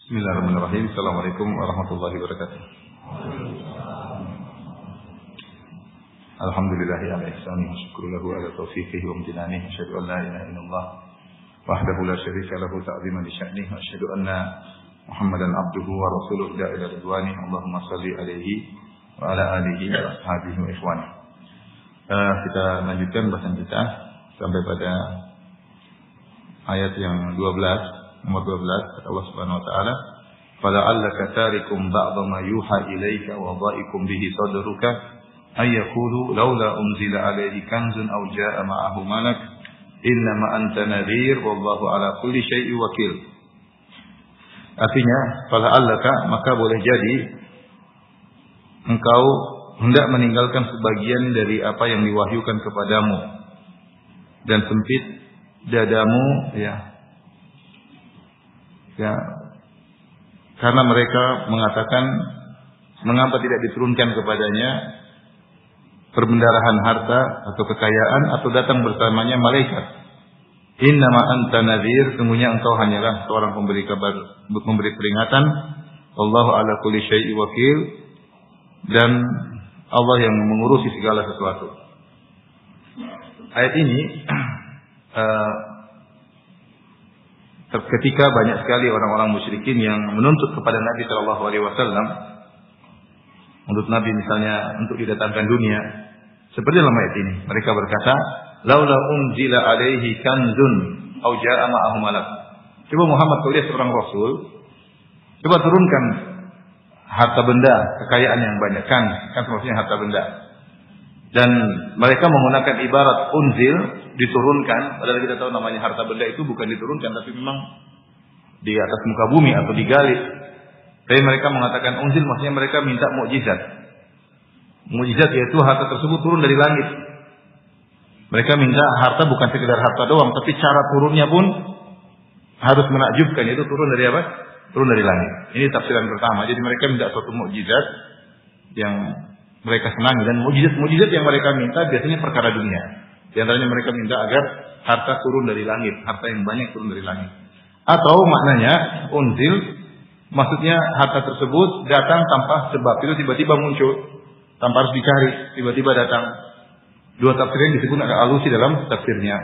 Bismillahirrahmanirrahim. Assalamualaikum warahmatullahi wabarakatuh. Alhamdulillahi ala ihsanihi wa syukru lahu ala taufiqihi wa amtinanihi. Asyhadu an la ilaha illallah wahdahu la syarika lahu ta'ziman li sya'nihi wa asyhadu anna Muhammadan abduhu wa rasuluhu ila ridwani. Allahumma shalli alaihi wa ala alihi wa ashabihi wa ikhwani. Kita lanjutkan bahasan kita sampai pada ayat yang 12. Nomor 12 kata Allah Subhanahu wa taala, "Fala'allaka tarikum ba'dha ma yuha ilaika wa dha'ikum bihi sadruka ay yaqulu laula unzila alayhi kanzun aw jaa'a ma'ahu malak innama anta nadhir wallahu ala kulli syai'in wakil." Artinya, fala'allaka maka boleh jadi engkau hendak meninggalkan sebagian dari apa yang diwahyukan kepadamu dan sempit dadamu karena mereka mengatakan mengapa tidak diturunkan kepadanya perbendarahan harta atau kekayaan atau datang bersamanya malaikat. Innama anta nadhir, sungguhnya engkau hanyalah seorang pemberi kabar, memberi peringatan. Wallahu ala kulli syai'in wakil, dan Allah yang mengurusi segala sesuatu. Ayat ini ketika banyak sekali orang-orang musyrikin yang menuntut kepada Nabi Shallallahu Alaihi Wasallam, untuk Nabi misalnya untuk didatangkan dunia, seperti dalam ayat ini, mereka berkata, "Laula unzila alaihi kanzun aw jaa'a ma'ahu malak." Coba Muhammad, kau lihat seorang Rasul, coba turunkan harta benda, kekayaan yang banyak, kan maksudnya harta benda. Dan mereka menggunakan ibarat unzil, diturunkan, padahal kita tahu namanya harta benda itu bukan diturunkan, tapi memang di atas muka bumi atau digali. Tapi mereka mengatakan unzil, maksudnya mereka minta mukjizat. Mukjizat yaitu harta tersebut turun dari langit. Mereka minta harta bukan sekedar harta doang, tapi cara turunnya pun harus menakjubkan, yaitu turun dari apa? Turun dari langit. Ini tafsiran pertama. Jadi mereka minta suatu mukjizat yang mereka senangi, dan mukjizat yang mereka minta biasanya perkara dunia. Di antaranya mereka minta agar harta turun dari langit, harta yang banyak turun dari langit. Atau maknanya unzil, maksudnya harta tersebut datang tanpa sebab, itu tiba-tiba muncul, tanpa harus dicari, tiba-tiba datang. Dua tafsir yang disebut ada alusi dalam tafsirnya.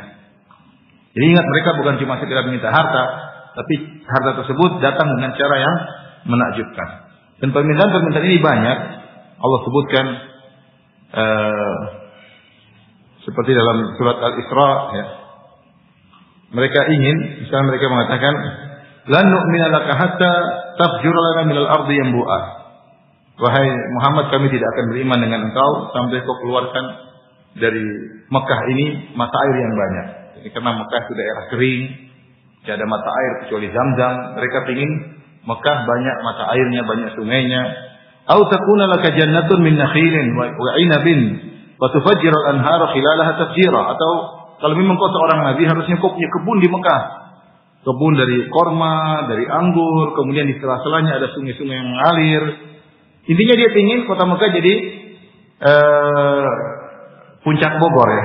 Jadi ingat, mereka bukan cuma sekedar minta harta, tapi harta tersebut datang dengan cara yang menakjubkan. Dan permintaan ini banyak. Allah sebutkan seperti dalam surat Al-Isra, ya. Mereka ingin, misalnya mereka mengatakan, "Lan nu'mina laka hatta tafjura lana minal ardi yanbu'a." Wahai Muhammad, kami tidak akan beriman dengan engkau sampai kau keluarkan dari Mekah ini mata air yang banyak. Jadi karena Mekah itu daerah kering, tidak ada mata air kecuali Zam-Zam. Mereka ingin Mekah banyak mata airnya, banyak sungainya. Au takuna laka jannatun min nakhilin wa 'inabin wa tufajjiru al-anhara khilalaha tafjira. Atau kalau memang kau seorang nabi, harusnya kau punya kebun di Mekah. Kebun dari korma, dari anggur, kemudian di sela-selanya ada sungai-sungai yang mengalir. Intinya dia ingin kota Mekah jadi puncak Bogor, ya.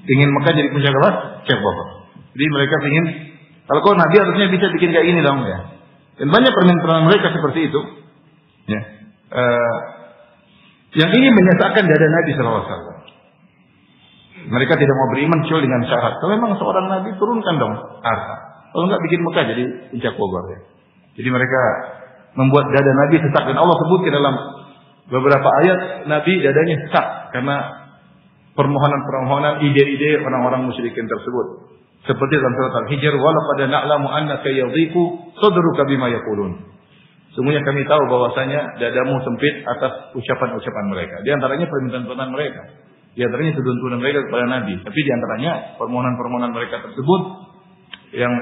Ingin Mekah jadi puncak apa? Puncak Bogor. Jadi mereka ingin, kalau kau nabi harusnya bisa bikin kayak ini dong, ya. Dan banyak permintaan mereka seperti itu, ya. Yang ini menyesatkan dada Nabi SAW. Mereka tidak mau beriman kecuali dengan syarat, kalau memang seorang nabi turunkan dong harta, kalau enggak bikin Mekah jadi puncak Bogor, ya. Jadi mereka membuat dada Nabi sesak, dan Allah sebutkan dalam beberapa ayat Nabi dadanya sesak karena permohonan-permohonan, ide-ide orang-orang musyrikin tersebut. Seperti dalam surat Al-Hijr, "Wa laqad na'lamu annaka yadhiqu sadruka bima yaqulun." Sungguhnya kami tahu bahwasanya dadamu sempit atas ucapan-ucapan mereka. Di antaranya permintaan mereka, di antaranya tuduhan mereka kepada Nabi. Tapi di antaranya permohonan-permohonan mereka tersebut yang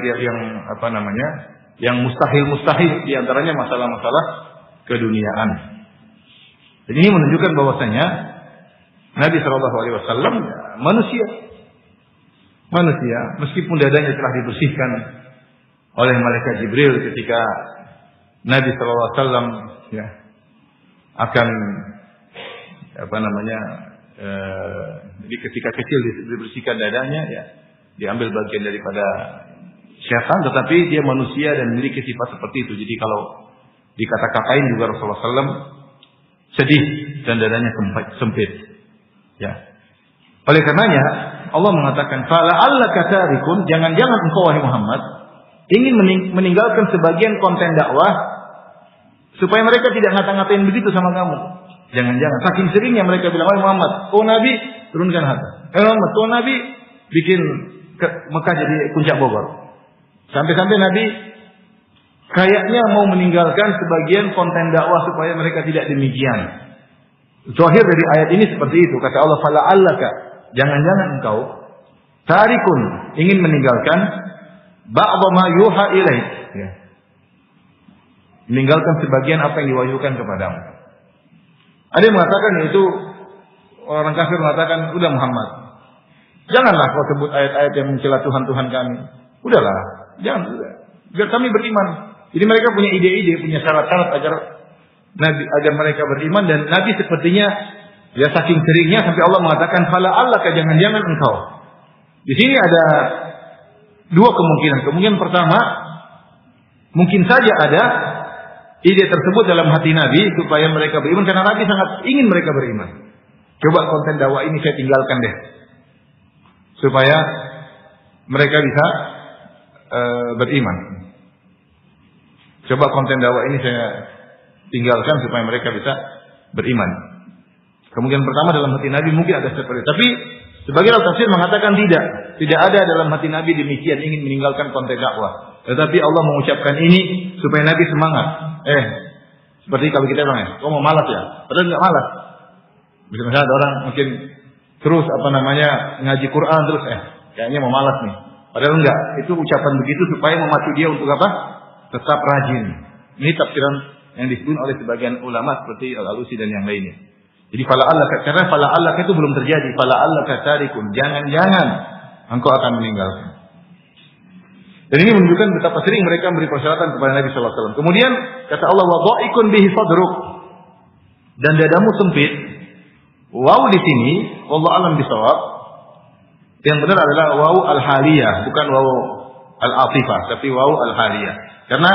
mustahil, di antaranya masalah-masalah keduniaan. Dan ini menunjukkan bahwasanya Nabi Shallallahu Alaihi Wasallam manusia, meskipun dadanya telah dibersihkan oleh malaikat Jibril ketika Nabi Shallallahu Alaihi Wasallam akan jadi ketika kecil dibersihkan dadanya, ya, diambil bagian daripada syaitan, tetapi dia manusia dan memiliki sifat seperti itu. Jadi kalau dikata-katain juga Rasulullah SAW sedih dan dadanya sempit. Ya. Oleh karenanya Allah mengatakan, "Fala'allaka tarikun", jangan-jangan engkau wahai Muhammad ingin meninggalkan sebagian konten dakwah supaya mereka tidak ngata-ngatain begitu sama kamu. Jangan-jangan saking seringnya mereka bilang, "Wahai Muhammad, kau Nabi turunkan harta. Muhammad, kau Nabi bikin Mekah jadi puncak Bogor." Sampai-sampai Nabi kayaknya mau meninggalkan sebagian konten dakwah supaya mereka tidak demikian. Zahir dari ayat ini seperti itu. Kata Allah, "Fala'allaka", jangan-jangan engkau tarikun, ingin meninggalkan ba'dha ma yuha ilaik. Ya. Meninggalkan sebagian apa yang diwahyukan kepadamu. Ada yang mengatakan, yaitu orang kafir mengatakan, "Udah Muhammad, janganlah kau sebut ayat-ayat yang mencela Tuhan-Tuhan kami. Udahlah, jangan. Biar kami beriman." Jadi mereka punya ide-ide, punya syarat-syarat agar mereka beriman, dan Nabi sepertinya ya saking seringnya sampai Allah mengatakan, "Fala'allaka", jangan-jangan engkau. Di sini ada dua kemungkinan. Kemungkinan pertama, mungkin saja ada ide tersebut dalam hati Nabi supaya mereka beriman, karena Nabi sangat ingin mereka beriman. Coba konten dakwah ini saya tinggalkan deh, supaya mereka bisa beriman. Coba konten dakwah ini saya tinggalkan supaya mereka bisa beriman. Kemungkinan pertama dalam hati Nabi mungkin ada seperti itu. Tapi sebagian tafsir mengatakan tidak ada dalam hati Nabi demikian ingin meninggalkan konten dakwah. Tetapi Allah mengucapkan ini supaya Nabi semangat. Seperti kalau kita bilang, "Kau mau malas ya?" Padahal enggak malas. Misalnya ada orang mungkin terus ngaji Quran terus kayaknya mau malas nih. Padahal enggak. Itu ucapan begitu supaya memacu dia untuk apa? Tetap rajin. Ini tafsiran yang disebut oleh sebagian ulama seperti Al-Alusi dan yang lainnya. Jadi karena fala'allaka itu belum terjadi. Fala'allaka tarikun, jangan-jangan engkau akan meninggalkan. Dan ini menunjukkan betapa sering mereka memberi persyaratan kepada Nabi sallallahu alaihi wasallam. Kemudian kata Allah, "Wa dha'ikun bihi sadruk", dan dadamu sempit. Waw di sini wallahu alam bisawab, yang benar adalah waw al-haliyah, bukan waw al-atifah, tapi waw al-haliyah. Karena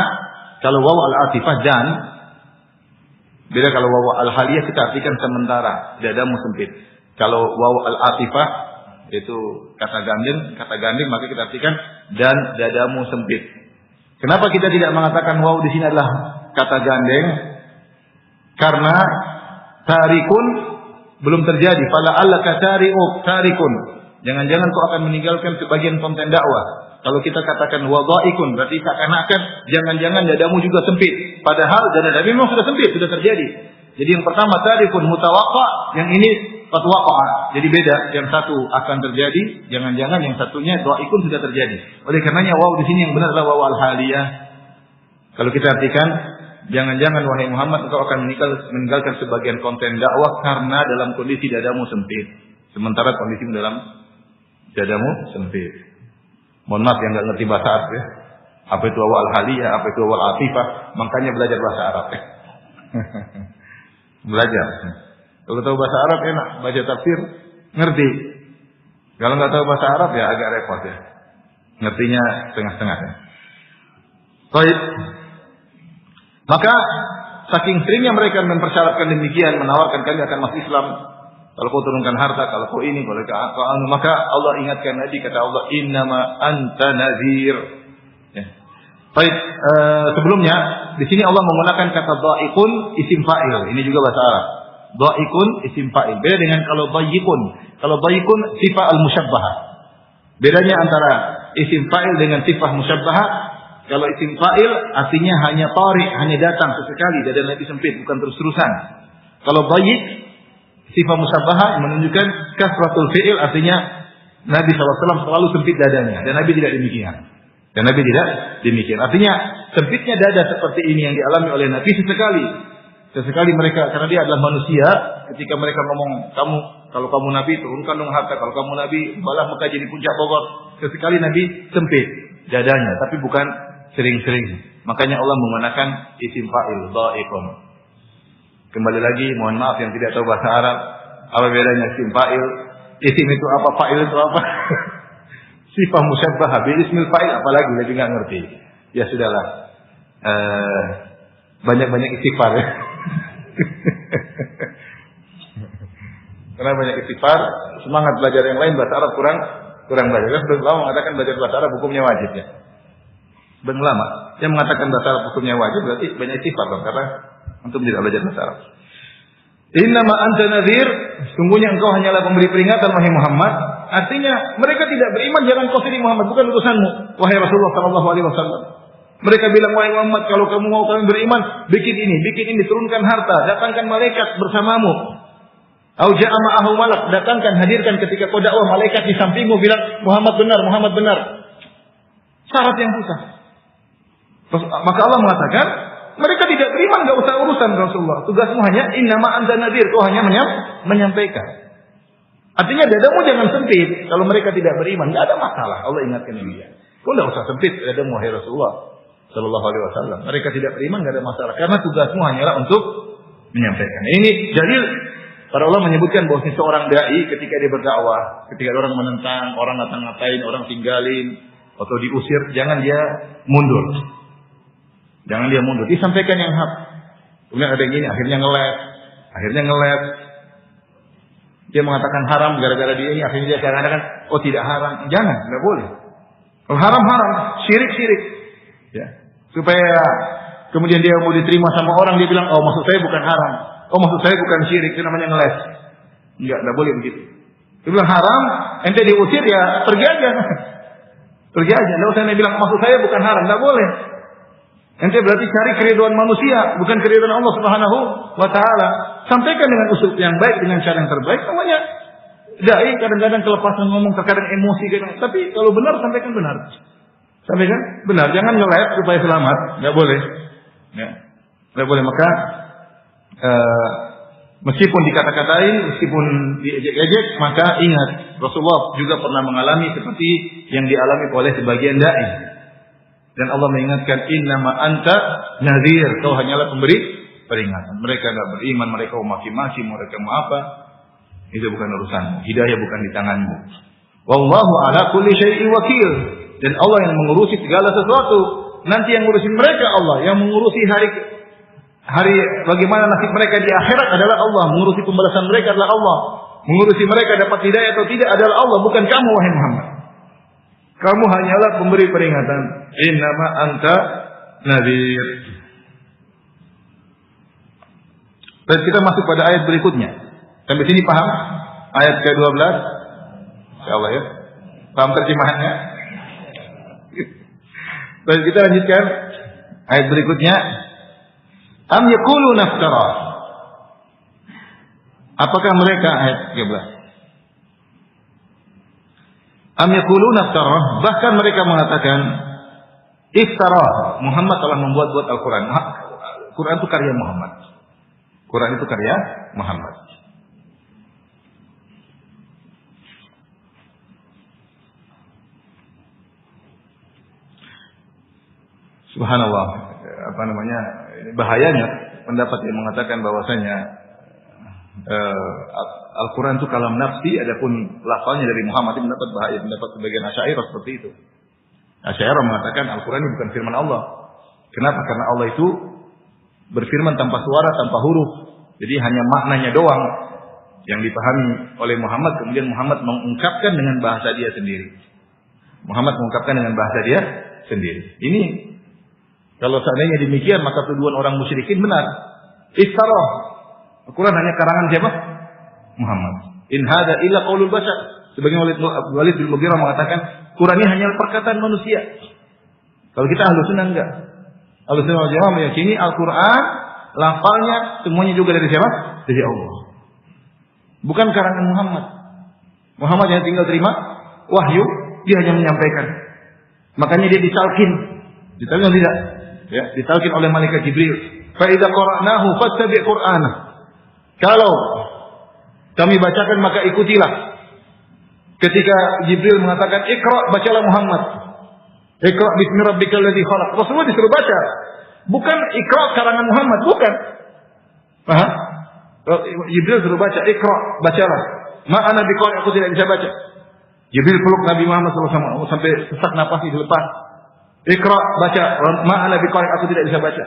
kalau waw al-atifah dan beda, kalau waw al-haliyah kita artikan sementara, dadamu sempit. Kalau waw al-atifah itu kata gandeng maka kita artikan dan dadamu sempit. Kenapa kita tidak mengatakan waw di sini adalah kata gandeng? Karena tarikun belum terjadi. Fala'allaka tarikun, jangan-jangan kau akan meninggalkan sebagian konten dakwah. Kalau kita katakan wadha'ikun, berarti seakan-akan jangan-jangan dadamu juga sempit. Padahal dada Nabi memang sudah sempit, sudah terjadi. Jadi yang pertama tarikun mutawaqqa', yang ini qad waqa'a. Jadi beda, yang satu akan terjadi, jangan-jangan yang satunya dha'ikun sudah terjadi. Oleh karenanya waw di sini yang benar adalah waw al-haliyah. Kalau kita artikan, jangan-jangan wahai Muhammad engkau akan meninggalkan sebagian konten dakwah karena dalam kondisi dadamu sempit. Sementara kondisi dalam dadamu sempit. Mohon maaf yang nggak ngerti bahasa Arab ya. Apa itu waw al-haliyah, apa itu waw al-atifah, makanya belajar bahasa Arab ya. Belajar. Kalau tahu bahasa Arab enak, baca tafsir ngerti. Kalau nggak tahu bahasa Arab ya agak repot ya. Ngertinya setengah-setengah ya. Baik. Maka saking seringnya mereka mempersyaratkan demikian, menawarkan kami akan masuk Islam kalau kau turunkan harta, kalau kau ini, kalau kau maka Allah ingatkan Nabi, kata Allah, "Innama anta nadhir." Ya. Baik, sebelumnya di sini Allah menggunakan kata dha'ikun isim fa'il. Ini juga bahasa Arab. Dha'ikun isim fa'il. Beda dengan kalau dhayyikun. Kalau dhayyikun sifat al-musyabbahah. Bedanya antara isim fa'il dengan sifat musyabbahah. Kalau isim fa'il artinya hanya tarik, hanya datang sesekali, dada Nabi sempit, bukan terus-terusan. Kalau dhayyik sifat musyabbahah menunjukkan kasratul fi'il, artinya Nabi SAW selalu sempit dadanya, dan Nabi tidak demikian. Artinya sempitnya dada seperti ini yang dialami oleh Nabi sesekali mereka, karena dia adalah manusia. Ketika mereka ngomong, kalau kamu Nabi turunkan dong harta, kalau kamu Nabi balah Mekah jadi puncak Bogor. Sesekali Nabi sempit dadanya, tapi bukan sering-sering. Makanya Allah menggunakan isim fa'il, dha'ikun. Kembali lagi, mohon maaf yang tidak tahu bahasa Arab, apa bedanya isim fa'il? Isim itu apa, fa'il itu apa? Sifah musyabbahah bil ismil fa'il apalagi lagi enggak ngerti. Ya sudahlah. Banyak-banyak istighfar ya. Karena banyak istighfar, semangat belajar yang lain bahasa Arab kurang belajar. Kan sebagian ulama mengatakan belajar bahasa Arab hukumnya wajib ya. Sebagian ulama yang mengatakan bahasa Arab hukumnya wajib berarti banyak istighfar dong, karena untuk tidak belajar bahasa Arab. Innama anta nadhir, sungguhnya engkau hanyalah pemberi peringatan wahai Muhammad. Artinya mereka tidak beriman, jangan kau sendiri Muhammad, bukan urusanmu wahai Rasulullah sallallahu alaihi wasallam. Mereka bilang, wahai Muhammad, kalau kamu mau kami beriman, bikin ini, turunkan harta, datangkan malaikat bersamamu. Au ja'a ma'ahu malak, datangkan, hadirkan ketika kau dakwah malaikat di sampingmu bilang Muhammad benar. Syarat yang susah. Maka Allah mengatakan, mereka tidak beriman, enggak usah urusan Rasulullah. Tugasmu hanya innama anta nadhir, kau hanya menyampaikan. Artinya dadamu jangan sempit. Kalau mereka tidak beriman, enggak ada masalah. Allah ingatkan ini dia. Kau enggak usah sempit dadamu wahai Rasulullah sallallahu alaihi wasallam. Mereka tidak beriman enggak ada masalah, karena tugasmu hanyalah untuk menyampaikan. Ini dalil. Para ulama menyebutkan bahwa seorang dai ketika dia berdakwah, ketika ada orang menentang, orang ngata-ngatain, orang tinggalin atau diusir, jangan dia mundur. Disampaikan yang hak. Kemudian ada yang gini, akhirnya ngeles. Dia mengatakan haram gara-gara dia ini, akhirnya dia katakan, oh tidak haram. Jangan, enggak boleh. Kalau haram, syirik. Ya. Supaya kemudian dia mau diterima sama orang, dia bilang, oh maksud saya bukan haram. Oh maksud saya bukan syirik, itu namanya ngeles. Enggak boleh begitu. Dia bilang haram, ente diusir ya pergi aja. Enggak usah dia bilang maksud saya bukan haram, enggak boleh. Ente berarti cari keridhaan manusia, bukan keridhaan Allah Subhanahu wa taala. Sampaikan dengan usul yang baik, dengan cara yang terbaik. Namanya dai kadang-kadang kelepasan ngomong, terkadang emosi tapi kalau benar sampaikan benar. Jangan ngeles supaya selamat, enggak boleh. Ya. Enggak boleh, maka meskipun dikata-katain, meskipun diejek-ejek, maka ingat Rasulullah juga pernah mengalami seperti yang dialami oleh sebagian dai. Dan Allah mengingatkan, innama anta nadhir, kau hanyalah pemberi peringatan. Mereka enggak beriman, mereka mau maki-maki, mereka mau apa? Itu bukan urusanmu. Hidayah bukan di tanganmu. Wallahu ala kulli syai'in wakil. Dan Allah yang mengurusi segala sesuatu. Nanti yang ngurusin mereka Allah, yang mengurusi hari bagaimana nasib mereka di akhirat adalah Allah, mengurusi pembalasan mereka adalah Allah, mengurusi mereka dapat hidayah atau tidak adalah Allah, bukan kamu wahai Muhammad. Kamu hanyalah pemberi peringatan. Innama anta nadhir. Dan kita masuk pada ayat berikutnya. Sampai sini paham? Ayat ke-12. Insyaallah ya. Paham terjemahannya? Baik, kita lanjutkan ayat berikutnya. Am yaqulu naftara. Apakah mereka ayat 13? Am yaqulu naftara, bahkan mereka mengatakan iftara, Muhammad telah membuat Al-Qur'an. Quran itu karya Muhammad. Quran itu karya Muhammad. Subhanallah, bahayanya pendapat yang mengatakan bahwasanya Al-Quran itu kalam nafsi, adapun lafalnya dari Muhammad, itu mendapat bahaya. Pendapat sebagian Asy'ariyah seperti itu. Asy'ariyah mengatakan Al-Quran ini bukan firman Allah. Kenapa? Karena Allah itu berfirman tanpa suara, tanpa huruf. Jadi hanya maknanya doang yang dipahami oleh Muhammad. Kemudian Muhammad mengungkapkan dengan bahasa dia sendiri. Ini kalau seandainya demikian, maka tuduhan orang musyrikin benar. Iftarah. Al-Quran hanya karangan siapa? Muhammad. In hada illa qaulul bashar. Sebagian Walid bin Mughirah mengatakan, Quran ini hanya perkataan manusia. Kalau kita Ahlus Sunnah enggak. Ahlus Sunnah wal Jamaah meyakini Al-Quran lafalnya semuanya juga dari siapa? Dari Allah. Bukan karangan Muhammad. Muhammad yang tinggal terima wahyu, dia hanya menyampaikan. Makanya dia ditalkin. Ditalkin tidak? Ya, ditalkin oleh malaikat Jibril. Fa idza qara'nahu fattabi' Qur'anah. Kalau kami bacakan maka ikutilah. Ketika Jibril mengatakan Iqra, bacalah Muhammad. Iqra bismi rabbikal ladzi khalaq. Rasulullah disuruh baca. Bukan Iqra karangan Muhammad, bukan. Paham? Jibril suruh baca, Iqra, bacalah. Ma ana biqari, aku tidak bisa baca. Jibril peluk Nabi Muhammad SAW sampai sesak napasnya dilepas. Iqra, baca. Ma'ana biqari, aku tidak bisa baca.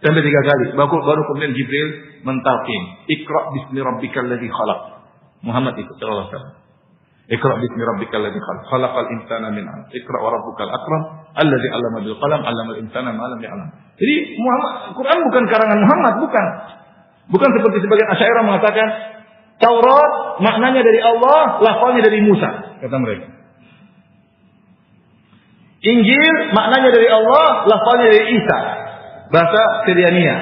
Sampai 3 kali. Baru kemudian Jibril mentalqin. Iqra bismi rabbikal ladzi khalaq. Muhammad itu sallallahu alaihi wasallam. Iqra bismi rabbikal ladzi khalaq. Khalaqal insana min 'alaq. Iqra wa rabbukal akram alladzi 'allama bil qalam 'allamal insana ma lam ya'lam. Jadi Quran bukan karangan Muhammad, bukan. Bukan seperti sebagian Asy'ariyah mengatakan Taurat maknanya dari Allah, lafalnya dari Musa, kata mereka. Injil maknanya dari Allah, lafalnya dari Isa, bahasa Syriania.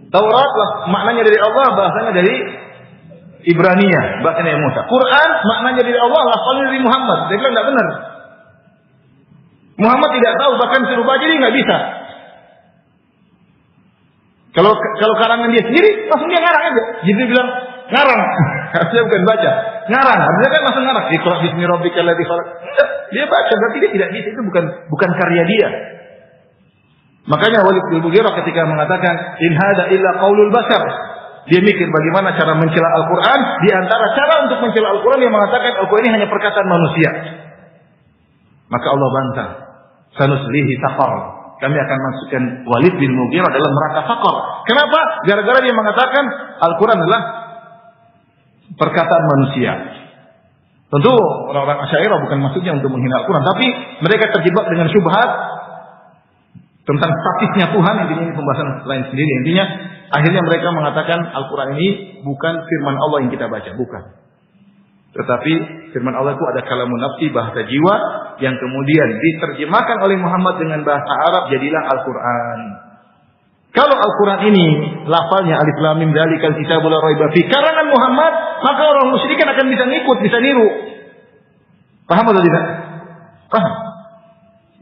Taurat maknanya dari Allah, bahasanya dari Ibrania, bahasanya Musa. Quran maknanya dari Allah, lafalnya dari Muhammad. Dia bilang tidak benar. Muhammad tidak tahu, bahkan suruh baca dia nggak bisa. Kalau karangan dia sendiri, langsung dia ngarang aja. Jibril bilang ngarang, harusnya bukan baca, ngarang. Harusnya kan langsung ngarang. Iqra bismi rabbikal ladzi khalaq. Dia baca, berarti dia tidak bisa. Itu bukan karya dia. Makanya Walid bin Mughirah ketika mengatakan in hada illa qaulul bashar, dia mikir bagaimana cara mencela Al-Quran. Di antara cara untuk mencela Al-Quran yang mengatakan Al-Quran ini hanya perkataan manusia. Maka Allah bantah, sanuslihi saqar. Kami akan masukkan Walid bin Mughirah dalam neraka saqar. Kenapa? Gara-gara dia mengatakan Al-Quran adalah perkataan manusia. Tentu orang-orang Asy'ariyah bukan maksudnya untuk menghina Al-Quran, tapi mereka terjebak dengan syubhat tentang statisnya Tuhan. Intinya ini pembahasan lain sendiri. Intinya akhirnya mereka mengatakan Al-Quran ini bukan firman Allah yang kita baca, bukan. Tetapi firman Allah itu ada kalamun nafsi, bahasa jiwa, yang kemudian diterjemahkan oleh Muhammad dengan bahasa Arab, jadilah Al-Quran. Kalau Al-Quran ini lafalnya alif lam mim dzalikal kitabul la raiba fi, karangan Muhammad, maka orang musyrikin akan bisa ngikut, bisa niru. Paham atau tidak? Paham.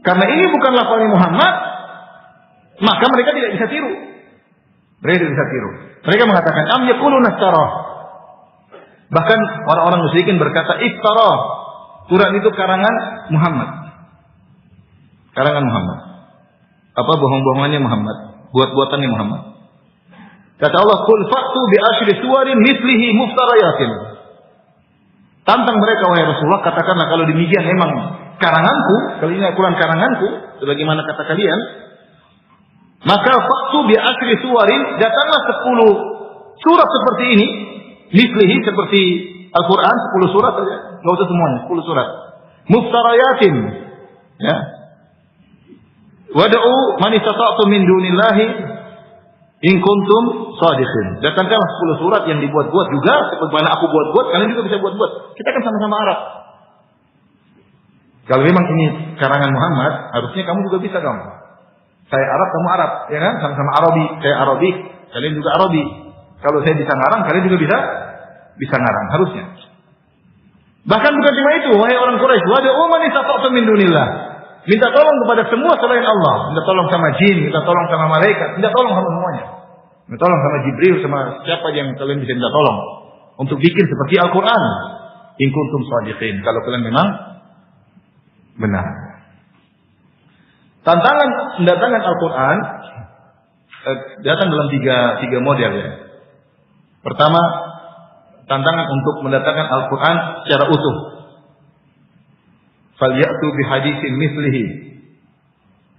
Karena ini bukan lafalnya Muhammad, maka mereka tidak bisa tiru. Mereka tidak bisa tiru. Mereka mengatakan am yaquluna istarah. Bahkan orang-orang musyrikin berkata iftara. Quran itu karangan Muhammad. Karangan Muhammad. Apa bohong-bohongannya Muhammad? Buat-buatannya Muhammad. Kata Allah, "Qul fa'tu bi asyri suwarin mithlihi muftarayatin." Tantang mereka wahai Rasulullah, katakanlah kalau demikian memang karanganku, kalau ini Al-Quran karanganku, sebagaimana kata kalian, maka fa'tu bi asyri suwarin, datanglah 10 surat seperti ini. Mislihi seperti Al-Quran 10 surat saja, enggak usah semuanya, 10 surat. Muftarayatin, ya. Wad'u man istata'tum min dunillahi in kuntum shadiqin. Datangkanlah 10 surat yang dibuat-buat juga, sebagaimana aku buat-buat, kalian juga bisa buat-buat. Kita kan sama-sama Arab. Kalau memang ini karangan Muhammad, harusnya kamu juga bisa kamu. Saya Arab, kamu Arab, ya kan? Sama-sama Arabi, saya Arabi, kalian juga Arabi. Kalau saya bisa ngarang, kalian juga bisa ngarang, harusnya. Bahkan bukan cuma itu, wahai orang Quraisy, wad'u man istata'tum min dunillah. Minta tolong kepada semua selain Allah. Minta tolong sama jin, minta tolong sama malaikat, minta tolong sama semuanya. Minta tolong sama Jibril, sama siapa yang kalian bisa minta tolong untuk bikin seperti Al-Quran. In kuntum shadiqin, kalau kalian memang benar. Tantangan mendatangkan Al-Quran datang dalam tiga model, ya. Pertama, tantangan untuk mendatangkan Al-Quran secara utuh. Falyatu bihaditsin mislihi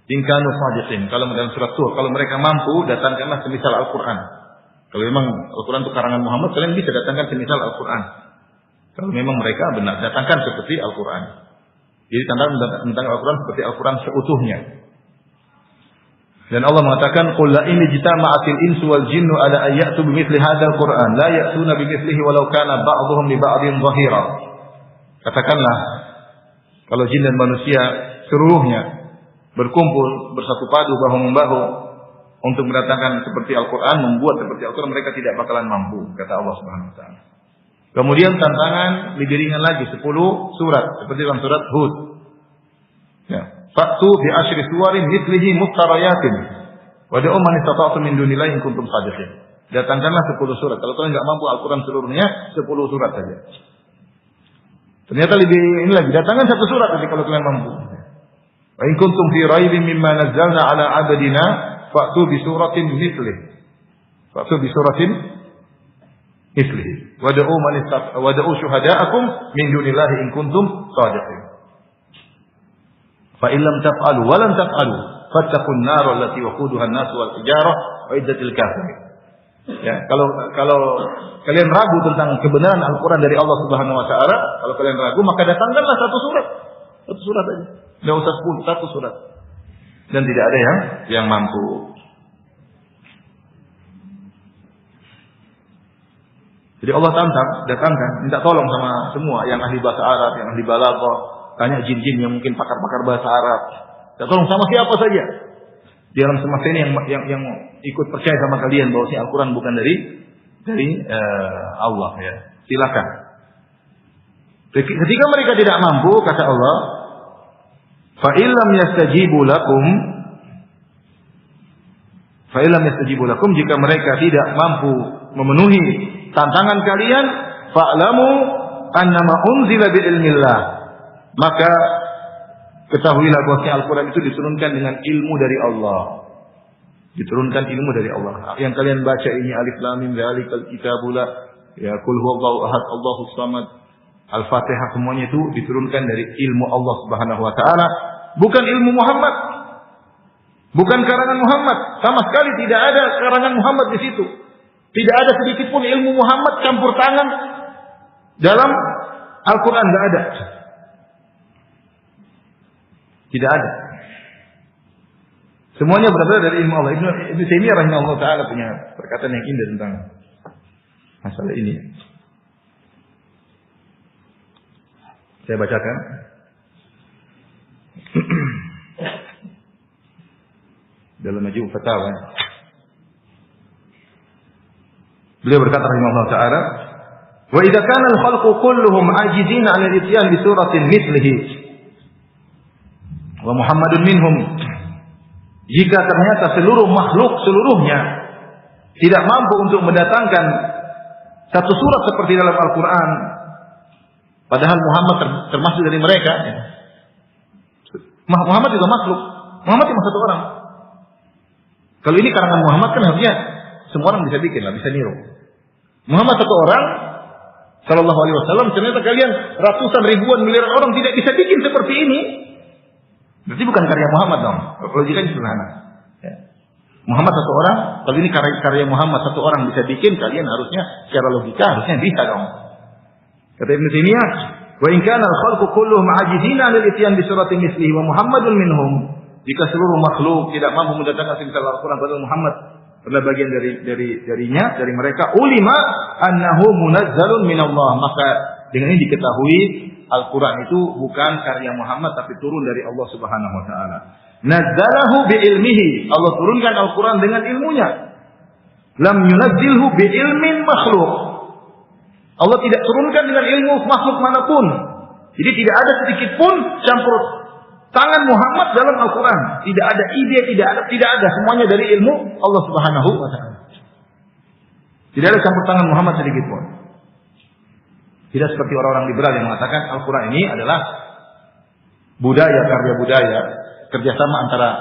in kanu shadiqin. Kalau dalam surat Tur, kalau mereka mampu, datangkanlah semisal Al-Quran. Kalau memang Al-Quran itu karangan Muhammad, kalian bisa datangkan semisal Al-Quran. Kalau memang mereka benar, datangkan seperti Al-Quran. Jadi tantangan mendatangkan Al-Quran seperti Al-Quran seutuhnya. Dan Allah mengatakan, "Qul la in jitama'atil insu wal jinnu ala an ya'tu bimithli hadzal Qur'an, la ya'tuna bimithlihi walau kana ba'dhuhum li ba'dhin dhahira." Katakanlah, kalau jin dan manusia seluruhnya berkumpul bersatu padu bahu membahu untuk mendatangkan seperti Al-Quran, membuat seperti Al-Quran, mereka tidak bakalan mampu, kata Allah Subhanahu wa taala. Kemudian tantangan lebih ringan lagi, 10 surat seperti dalam surat Hud. Ya. Fa'tu bi asyri suwarin mithlihi muftarayatin. Wad'u man istata'tum min dunillahi in kuntum shadiqin. Datangkanlah 10 surat. Kalau kalian enggak mampu Al-Quran seluruhnya, 10 surat saja. Ternyata lebih ini lagi, datangkan 1 surat saja kalau kalian mampu. Wa in kuntum fi raibin mimma nazzalna ala 'abdina fa'tu bi suratin mithlih. Fa'tu bi suratin mislihi. Wad'u syuhada'akum min dunillahi in kuntum shadiqin. Fa in lam taf'alu wa lam taf'alu fattaqun nar allati waquduha an-nas wal hijarah uiddatil kafirin. Ya, kalau kalian ragu tentang kebenaran Al-Qur'an dari Allah Subhanahu wa taala, kalau kalian ragu maka datangkanlah satu surat. Satu surat aja. Enggak usah 10, satu surat. Dan tidak ada yang mampu. Jadi Allah datangkan, minta tolong sama semua yang ahli bahasa Arab, yang ahli balaghah, tanya jin-jin yang mungkin pakar-pakar bahasa Arab. Minta tolong sama siapa saja di alam semesta ini yang ikut percaya sama kalian bahwa si Al-Qur'an bukan dari Allah ya. Silakan. Ketika mereka tidak mampu, kata Allah, fa illam yastajibu lakum, jika mereka tidak mampu memenuhi tantangan kalian, fa'lamu annama unzila bi ilmillah, maka ketahuilah bahwa Al-Qur'an itu diturunkan dengan ilmu dari Allah. Diturunkan ilmu dari Allah. Yang kalian baca ini alif lam mim dzalikal kitabul ya qul huwallahu ahad Allahus samad, Al-Fatihah, semuanya itu diturunkan dari ilmu Allah Subhanahu wa taala, bukan ilmu Muhammad. Bukan karangan Muhammad, sama sekali tidak ada karangan Muhammad di situ. Tidak ada sedikit pun ilmu Muhammad campur tangan dalam Al-Qur'an, tidak ada. Tidak ada. Semuanya berasal dari ilmu Allah. Ibnu Taimiyah rahimahullah taala punya perkataan yang indah tentang masalah ini. Saya bacakan. Dalam Majmu' Fatawa. Beliau berkata rahimahullah taala, "Wa idza kana al-khalqu kulluhum ajizina 'an al-ityan bi suratin mithlihi wa Muhammadun minhum." Jika ternyata seluruh makhluk seluruhnya tidak mampu untuk mendatangkan satu surat seperti dalam Al-Qur'an, padahal Muhammad termasuk dari mereka, ya. Muhammad juga makhluk. Muhammad cuma satu orang. Kalau ini karangan Muhammad kan harusnya semua orang bisa bikin lah, bisa niru. Muhammad satu orang, sallallahu alaihi wasallam, ternyata kalian ratusan ribuan miliaran orang tidak bisa bikin seperti ini. Berarti bukan karya Muhammad dong. Logikanya sederhana. Ya. Muhammad satu orang, kalau ini karya Muhammad satu orang bisa bikin, kalian harusnya secara logika harusnya bisa dong. Kata Ibnu Taimiyah, wa in kana al-khalqu kulluhum ajizina lil ityan bi suratin mislihi wa Muhammadun minhum. Jika seluruh makhluk tidak mampu mendatangkan semisal Al-Qur'an, padahal Muhammad adalah bagian dari mereka, ulima annahu munazzalun minallah, maka dengan ini diketahui Al-Qur'an itu bukan karya Muhammad tapi turun dari Allah Subhanahu wa taala. Nazzalahu bi ilmihi, Allah turunkan Al-Qur'an dengan ilmunya. Lam yunazzilhu bi ilmin makhluk. Allah tidak turunkan dengan ilmu makhluk manapun. Jadi tidak ada sedikit pun campur tangan Muhammad dalam Al-Quran. Tidak ada ide, tidak ada. Semuanya dari ilmu Allah Subhanahu wa ta'ala. Tidak ada campur tangan Muhammad sedikit pun. Tidak seperti orang-orang liberal yang mengatakan Al-Quran ini adalah karya budaya, kerjasama antara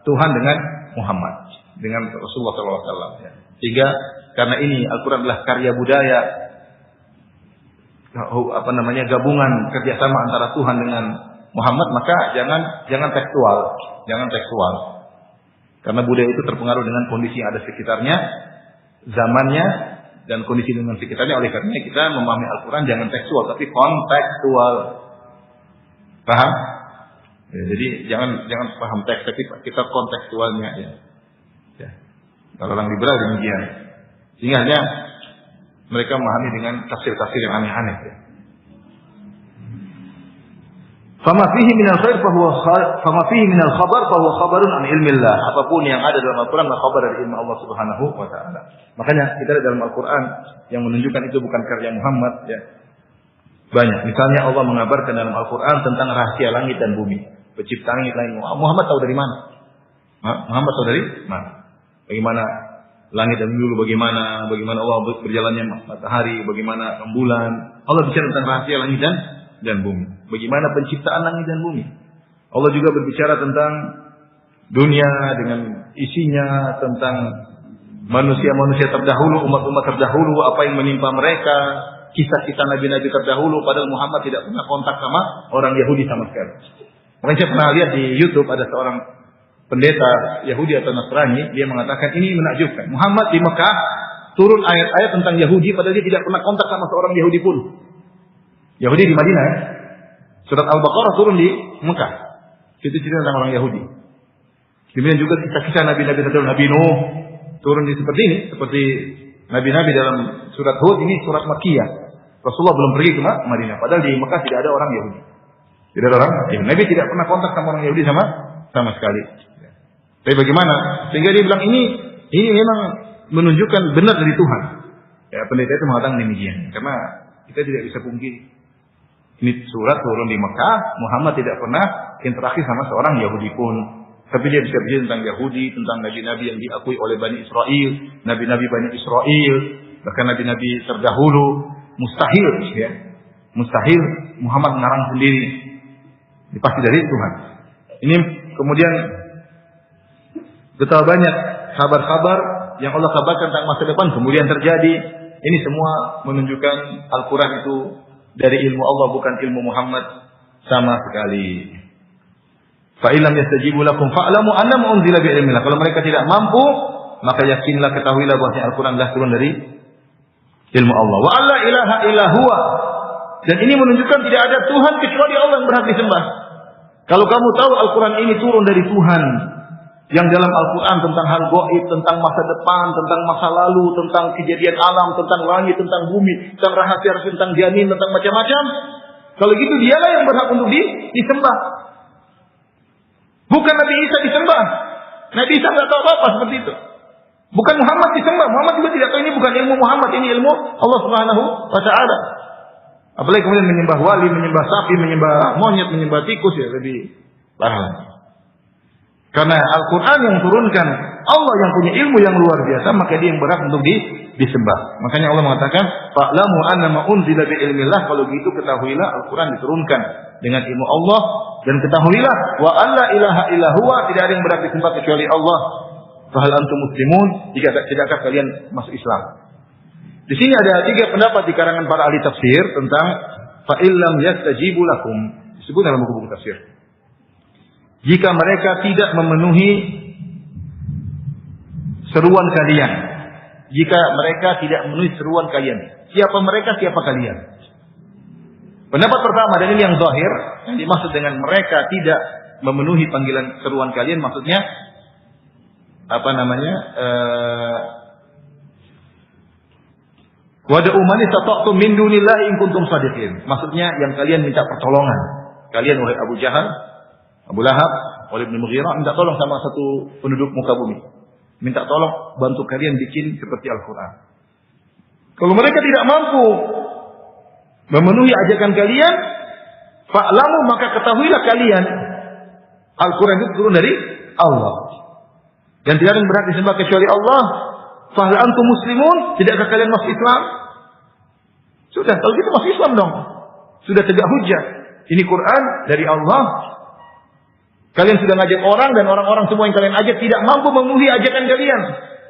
Tuhan dengan Muhammad, dengan Rasulullah SAW. Sehingga karena ini Al-Quran adalah karya budaya, gabungan kerjasama antara Tuhan dengan Muhammad, maka jangan tekstual. Karena budaya itu terpengaruh dengan kondisi yang ada sekitarnya, zamannya, dan kondisi dengan sekitarnya. Oleh karena kita memahami Al-Quran jangan tekstual, tapi kontekstual. Paham? Ya, jadi jangan paham teks, tapi kita kontekstualnya. Ya. Kalau orang liberal demikian. Sehingga hanya mereka memahami dengan tafsir-tafsir yang aneh-aneh. Ya. Fama fihi minal khair fama fihi minal khabar fahuwa khabarun an ilmillah. Apapun yang ada dalam Al-Qur'an adalah khabar dari ilmu Allah Subhanahu wa taala. Makanya kita lihat dalam Al-Qur'an yang menunjukkan itu bukan karya Muhammad, ya. Banyak. Misalnya Allah mengabarkan dalam Al-Qur'an tentang rahasia langit dan bumi, penciptaan langit lain. Muhammad tahu dari mana? Muhammad tahu dari mana? Bagaimana langit dan bumi dulu, bagaimana Allah berjalannya matahari, bagaimana rembulan. Allah bicara tentang rahasia langit dan bumi. Bagaimana penciptaan langit dan bumi. Allah juga berbicara tentang dunia dengan isinya, tentang manusia-manusia terdahulu, umat-umat terdahulu, apa yang menimpa mereka, kisah-kisah nabi-nabi terdahulu, padahal Muhammad tidak pernah kontak sama orang Yahudi sama sekali. Makanya saya pernah lihat di YouTube ada seorang pendeta Yahudi atau Nasrani, dia mengatakan ini menakjubkan. Muhammad di Mekah turun ayat-ayat tentang Yahudi, padahal dia tidak pernah kontak sama seorang Yahudi pun. Yahudi di Madinah, surat Al-Baqarah turun di Mekah. Itu cerita tentang orang Yahudi. Kemudian juga kisah-kisah nabi-nabi terdahulu, Nabi Nuh turun di seperti ini, seperti nabi-nabi dalam surat Hud, ini surat Makkiyah. Rasulullah belum pergi ke Madinah, padahal di Mekah tidak ada orang Yahudi. Tidak ada orang Yahudi. Nabi tidak pernah kontak sama orang Yahudi sama sekali. Tapi bagaimana? Sehingga dia bilang ini memang menunjukkan benar dari Tuhan. Ya, pendeta itu mengatakan demikian. Karena kita tidak bisa pungkiri. Ini surat turun di Mekah, Muhammad tidak pernah interaksi sama seorang Yahudi pun. Tapi dia bisa bicara tentang Yahudi, tentang nabi-nabi yang diakui oleh Bani Israel, nabi-nabi Bani Israel, bahkan nabi-nabi terdahulu. Mustahil, ya. Mustahil Muhammad mengarang sendiri. Ini pasti dari Tuhan. Ini kemudian betapa banyak kabar-kabar yang Allah kabarkan tentang masa depan kemudian terjadi. Ini semua menunjukkan Al-Quran itu dari ilmu Allah, bukan ilmu Muhammad sama sekali. Fa illam yastajibu lakum fa'lamu annama unzila bi ilmillah. Kalau mereka tidak mampu, maka yakinlah, ketahuilah bahwa Al-Quran adalah turun dari ilmu Allah. Wa alla ilaha illa huwa. Dan ini menunjukkan tidak ada Tuhan kecuali Allah yang berhak disembah. Kalau kamu tahu Al-Quran ini turun dari Tuhan, yang dalam Al-Quran tentang hal gaib, tentang masa depan, tentang masa lalu, tentang kejadian alam, tentang langit, tentang bumi, tentang rahasia, tentang janin, tentang macam-macam. Kalau gitu dialah yang berhak untuk disembah. Bukan Nabi Isa disembah. Nabi Isa nggak tahu apa seperti itu. Bukan Muhammad disembah. Muhammad juga tidak tahu, ini bukan ilmu Muhammad, ini ilmu Allah Subhanahu wa Ta'ala. Apalagi kemudian menyembah wali, menyembah sapi, menyembah monyet, menyembah tikus, ya lebih parah. Karena Al-Quran yang turunkan, Allah yang punya ilmu yang luar biasa, maka dia yang berhak untuk disembah. Makanya Allah mengatakan, fa'lamu annama unzila bi ilmillah. Kalau gitu ketahuilah Al-Quran diturunkan dengan ilmu Allah, dan ketahuilah wa alla ilaha illa huwa, tidak ada yang berhak disembah kecuali Allah. Fahal antum muslimun, tidakkah kalian masuk Islam? Di sini ada 3 pendapat di karangan para ahli tafsir tentang fa illam yastajibu lakum, disebut dalam buku-buku tafsir. Jika mereka tidak memenuhi seruan kalian, jika mereka tidak memenuhi seruan kalian, siapa mereka, siapa kalian? Pendapat pertama, dan ini yang zahir, yang dimaksud dengan mereka tidak memenuhi panggilan seruan kalian, maksudnya Wada'u man istata'tum min dunillahi in kuntum shadiqin. Maksudnya yang kalian minta pertolongan. Kalian wahai Abu Jahal, Abu Lahab, Walid bin Mughirah, minta tolong sama satu penduduk muka bumi. Minta tolong bantu kalian bikin seperti Al-Quran. Kalau mereka tidak mampu memenuhi ajakan kalian, fa'lamu, maka ketahuilah kalian Al-Quran itu turun dari Allah. Dan tidak ada yang berhak disembah kecuali Allah. Fahal antum muslimun, tidakkah kalian masuk Islam? Sudah, kalau gitu masuk Islam dong. Sudah tegak hujjah. Ini Quran dari Allah. Kalian sudah ngajak orang, dan orang-orang semua yang kalian ajak tidak mampu memenuhi ajakan kalian.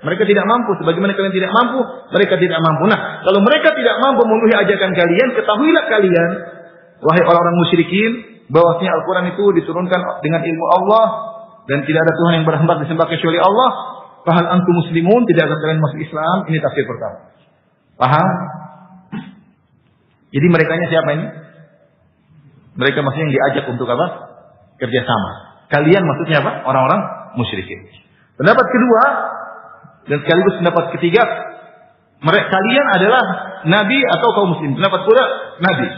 Mereka tidak mampu, sebagaimana kalian tidak mampu, mereka tidak mampu. Nah, kalau mereka tidak mampu memenuhi ajakan kalian, ketahuilah kalian, wahai orang-orang musyrikin, bahwasanya Al-Quran itu diturunkan dengan ilmu Allah, dan tidak ada Tuhan yang berhak disembah kecuali Allah. Fahal antum muslimun, tidak akan kalian masuk Islam. Ini tafsir pertama. Paham? Jadi merekanya siapa ini? Mereka maksudnya yang diajak untuk apa? Kerjasama. Kalian maksudnya apa? Orang-orang musyrikin. Pendapat kedua, dan sekaligus pendapat ketiga, kalian adalah nabi atau kaum muslim. Pendapat kedua, nabi.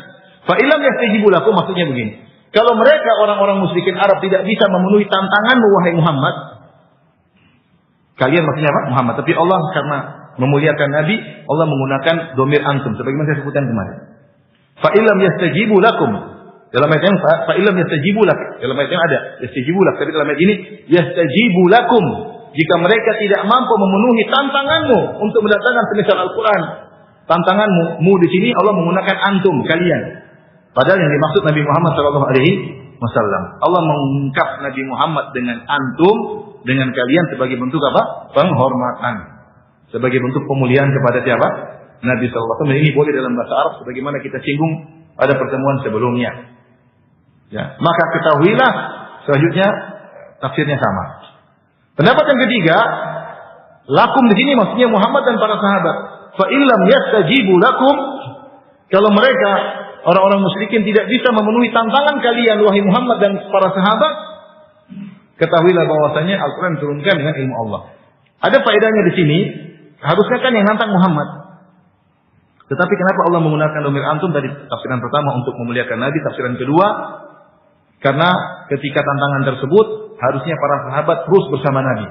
Fa illam yastajibu lakum, maksudnya begini. Kalau mereka orang-orang musyrikin Arab tidak bisa memenuhi tantanganmu wahai Muhammad, kalian maksudnya apa? Muhammad. Tapi Allah karena memuliakan Nabi, Allah menggunakan domir antum, sebagaimana saya sebutkan kemarin. Fa illam yastajibu lakum. Dalam ayat yang fa illam yastajibu lak. Dalam ayat yang ada yastajibu lak. Tapi dalam ayat ini yastajibu lakum. Jika mereka tidak mampu memenuhi tantanganmu untuk mendatangkan semisal Al-Quran, tantanganmu, di sini Allah menggunakan antum, kalian. Padahal yang dimaksud Nabi Muhammad SAW. Allah mengungkap Nabi Muhammad dengan antum, dengan kalian sebagai bentuk apa? Penghormatan. sebagai bentuk pemuliaan kepada siapa? Nabi sallallahu alaihi wasallam. Ini boleh dalam bahasa Arab sebagaimana kita singgung pada pertemuan sebelumnya. Ya, maka ketahuilah selanjutnya tafsirnya sama. Pendapat yang ketiga, lakum di sini maksudnya Muhammad dan para sahabat. Fa illam yastajibu lakum, kalau mereka orang-orang musyrikin tidak bisa memenuhi tantangan kalian wahai Muhammad dan para sahabat, ketahuilah bahwasanya Al-Qur'an diturunkan dengan ilmu Allah. Ada faedahnya di sini, harusnya kan yang nantang Muhammad. Tetapi kenapa Allah menggunakan dhamir antum tadi tafsiran pertama untuk memuliakan Nabi, tafsiran kedua karena ketika tantangan tersebut harusnya para sahabat terus bersama Nabi.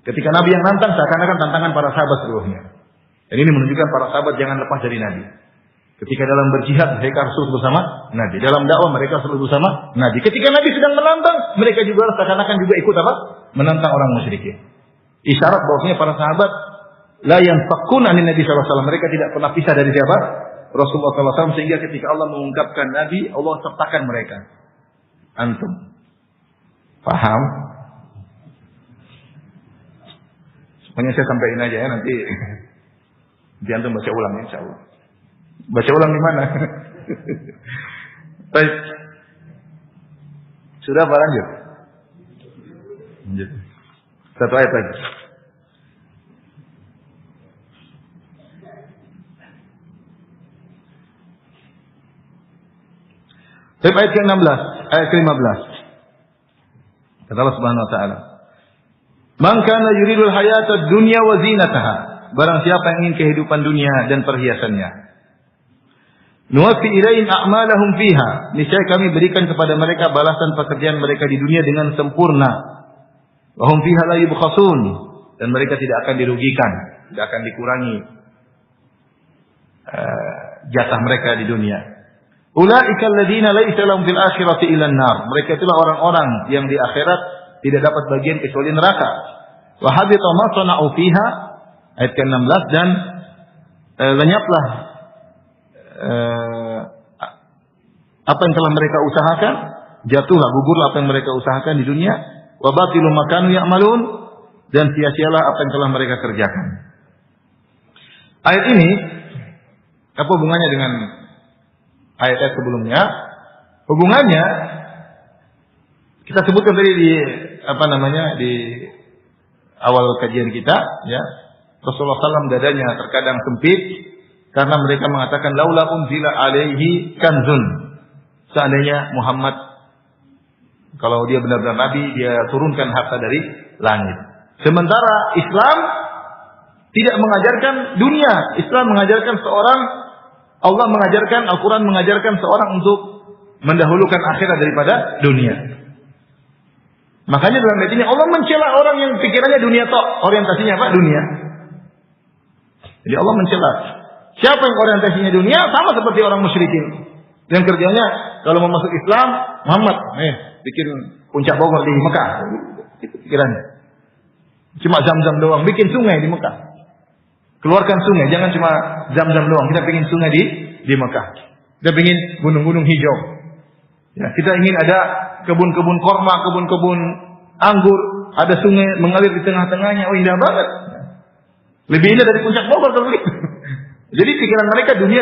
Ketika Nabi yang nantang seakan-akan tantangan para sahabat seluruhnya. Dan ini menunjukkan para sahabat jangan lepas dari Nabi. Ketika dalam berjihad mereka harus terus bersama Nabi. Dalam dakwah mereka selalu bersama Nabi. Ketika Nabi sedang menantang, mereka juga seakan-akan juga ikut apa? Menantang orang musyrikin. Isyarat bahwasanya para sahabat la yanfaqun anin Nabi sallallahu alaihi wasallam. Mereka tidak pernah pisah dari siapa? Rasulullah sallallahu alaihi wasallam, sehingga ketika Allah mengungkapkan Nabi, Allah sertakan mereka. Antum paham? Pokoknya saya sampaikan aja ya, nanti antum baca ulang ya, insyaallah. Baca ulang di mana? Baik. Sudah apa lanjut? Lanjut. Satu ayat lagi. Ayat ke-16, ayat ke-15. Kata Allah Subhanahu wa taala, "Man kana yuridul hayatad dunya wa zinataha." Barang siapa yang ingin kehidupan dunia dan perhiasannya. Nuwaffi ilaihim a'malahum fiha. Niscaya kami berikan kepada mereka balasan pekerjaan mereka di dunia dengan sempurna. Wa hum fiha la yubkhasun. Dan mereka tidak akan dirugikan, tidak akan dikurangi jatah mereka di dunia. Ulaika alladziina laisa lahum fil akhirati illa an-nar. Mereka itulah orang-orang yang di akhirat tidak dapat bagian kecuali neraka. Wa habita ma sana'u fiha, ayat ke-16, dan lenyaplah apa yang telah mereka usahakan, jatuhlah, gugurlah apa yang mereka usahakan di dunia. Wa batilu ma kanu ya'malun, dan sia-sialah apa yang telah mereka kerjakan. Ayat ini apa hubungannya dengan ayat-ayat sebelumnya? Hubungannya kita sebutkan tadi di di awal kajian kita, ya. Rasulullah SAW dadanya terkadang sempit karena mereka mengatakan laula unzila alaihi kanzun. Seandainya Muhammad kalau dia benar-benar nabi, dia turunkan harta dari langit. Sementara Islam tidak mengajarkan dunia. Islam mengajarkan seorang, Allah mengajarkan, Al-Quran mengajarkan seorang untuk mendahulukan akhirat daripada dunia. Makanya dalam ayat ini Allah mencela orang yang pikirannya dunia tok, orientasinya apa? Dunia. Jadi Allah mencela siapa yang orientasinya dunia sama seperti orang musyrikin. Yang kerjanya kalau mau masuk Islam, Muhammad, bikin puncak Bogor di Mekah. Itu pikirannya. Cuma Zam-Zam doang, bikin sungai di Mekah. Keluarkan sungai, jangan cuma Zam-Zam doang. Kita ingin sungai di Mekah. Kita ingin gunung-gunung hijau. Ya, kita ingin ada kebun-kebun korma, kebun-kebun anggur, ada sungai mengalir di tengah-tengahnya. Oh, indah banget. Lebih indah dari puncak Bogor kalau gitu. Jadi pikiran mereka dunia.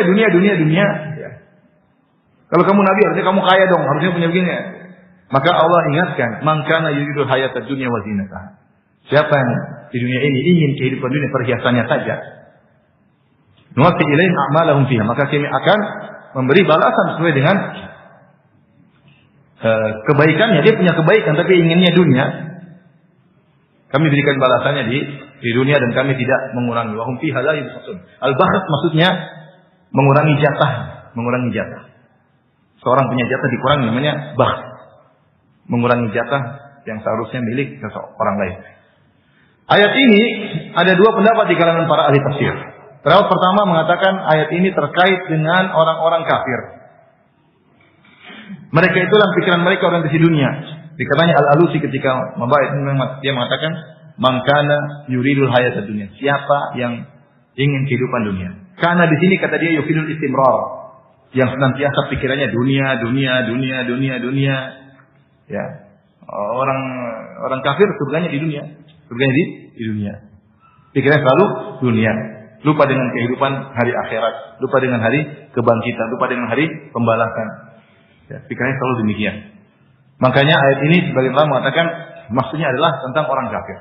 Ya. Kalau kamu nabi harusnya kamu kaya dong, harusnya punya begini. Maka Allah ingatkan, "Man kana yuridul hayatad dunya wa zinataha." Siapa yang di dunia ini ingin kehidupan dunia perhiasannya saja, nuwaffi ilaihim a'malahum fiha, maka kami akan memberi balasan sesuai dengan kebaikannya. Dia punya kebaikan tapi inginnya dunia. Kami berikan balasannya di dunia dan kami tidak mengurangi. Wa hum fiha la yubkhasun. Al-bakht maksudnya mengurangi jatah. Seorang punya jatah dikurangi, namanya bakht. Mengurangi jatah yang seharusnya milik orang lain. Ayat ini ada dua pendapat di kalangan para ahli tafsir. Pendapat pertama mengatakan ayat ini terkait dengan orang-orang kafir. Mereka itulah pikiran mereka orientasi dunia. Dikatanya Al-Alusi ketika membahas dia mengatakan man kana yuridul hayatad dunya. Siapa yang ingin kehidupan dunia. Karena di sini kata dia yufidul istimrar. Yang senantiasa pikirannya dunia. Ya. Orang kafir surganya di dunia. Surganya di dunia. Pikirannya selalu dunia. Lupa dengan kehidupan hari akhirat, lupa dengan hari kebangkitan, lupa dengan hari pembalasan. Ya, pikirannya selalu demikian. Makanya ayat ini sebagian ulama mengatakan maksudnya adalah tentang orang kafir.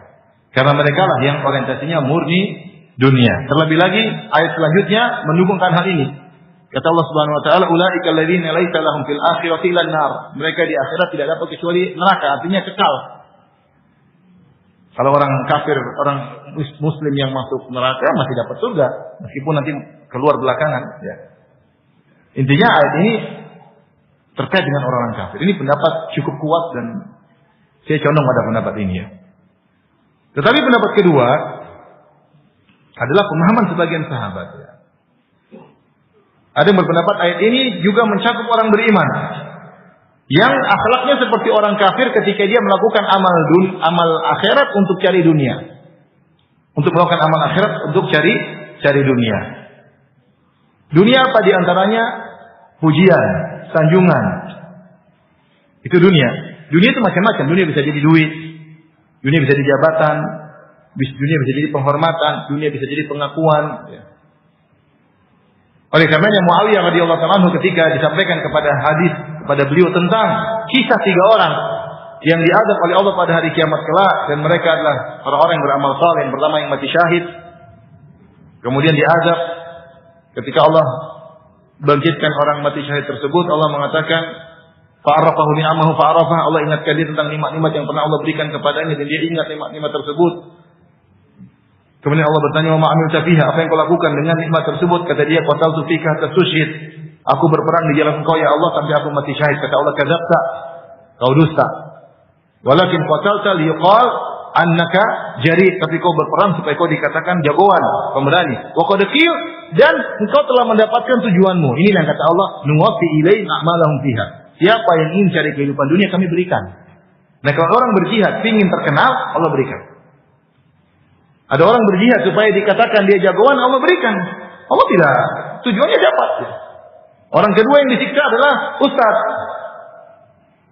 Karena mereka lah yang orientasinya murni dunia. Terlebih lagi ayat selanjutnya mendukungkan hal ini. Kata Allah Subhanahu wa taala, "Ulaika alladziina laisa lahum fil akhirati illan nar." Mereka di akhirat tidak dapat kecuali neraka, artinya kekal. Kalau orang kafir, orang muslim yang masuk neraka masih dapat surga meskipun nanti keluar belakangan, ya. Intinya ayat ini terkait dengan orang kafir. Ini pendapat cukup kuat dan saya condong pada pendapat ini, ya. Tetapi pendapat kedua adalah pemahaman sebagian sahabat, ya. Ada yang berpendapat ayat ini juga mencakup orang beriman yang akhlaknya seperti orang kafir ketika dia melakukan amal akhirat untuk cari dunia. Untuk melakukan amal akhirat untuk cari dunia. Dunia apa di antaranya? Pujian, sanjungan. Itu dunia. Dunia itu macam-macam. Dunia bisa jadi duit, dunia bisa jadi jabatan, dunia bisa jadi penghormatan, dunia bisa jadi pengakuan, ya. Oleh karenanya Muawiyah radhiyallahu anhu ketika disampaikan kepada beliau tentang kisah 3 orang yang diazab oleh Allah pada hari kiamat kelak dan mereka adalah orang-orang yang beramal saleh, yang pertama yang mati syahid, kemudian diazab ketika Allah bangkitkan orang mati syahid tersebut, Allah mengatakan fa'arafahu ni'amahu fa'arafah, Allah ingatkan dia tentang nikmat-nikmat yang pernah Allah berikan kepadanya dan dia ingat nikmat-nikmat tersebut. Kemudian Allah bertanya, "Wa ma amilta fiha?" Apa yang kau lakukan dengan nikmat tersebut? Kata dia, "Qataltu fika hatta tusyhid." Aku berperang di jalan Engkau ya Allah sampai aku mati syahid. Kata Allah, "Kadzabta." Kau dusta. Walakin qatalta liyuqal annaka jari, tapi kau berperang supaya kau dikatakan jagoan, pemberani. Wa qad qil, dan engkau telah mendapatkan tujuanmu. Inilah yang kata Allah, "Nuwaffi ilaihim a'malahum fiha." Siapa yang ingin cari kehidupan dunia kami berikan. Nah, kalau orang berjihad ingin terkenal, Allah berikan. Ada orang berjihad supaya dikatakan dia jagoan, Allah berikan. Allah tidak. Tujuannya dapat. Orang kedua yang disiksa adalah ustaz.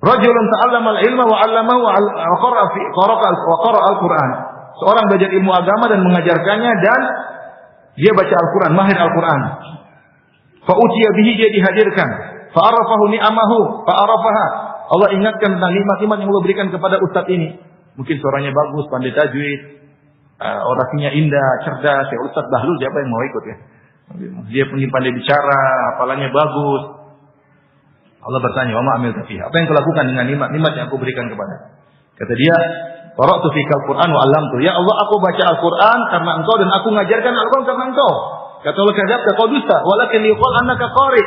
Rajulun ta'allama al-ilma wa 'allamahu wa qara'a al-Qur'an. Seorang belajar ilmu agama dan mengajarkannya dan dia baca Al-Qur'an, mahir Al-Qur'an. Fa utiya bihi, dia dihadirkan. Fa arafahu ni'amahu fa arafaha. Allah ingatkan tentang nikmat-nikmat yang Allah berikan kepada ustaz ini. Mungkin suaranya bagus, pandai tajwid, orasinya indah, cerdas, ya Ustaz Bahlul siapa yang mau ikut, ya? Dia punya pandai bicara, hafalannya bagus. Allah bertanya, "Wa ma amilta fiha?" Apa yang kau lakukan dengan nikmat yang aku berikan kepada? Kata dia, "Qara'tu fikal Qur'an wa 'allamtu." Ya Allah, aku baca Al-Qur'an karena Engkau dan aku mengajarkan Al-Qur'an karena Engkau. Kata Allah, "Kadzabta, kau dusta. Walakin yuqal annaka qari."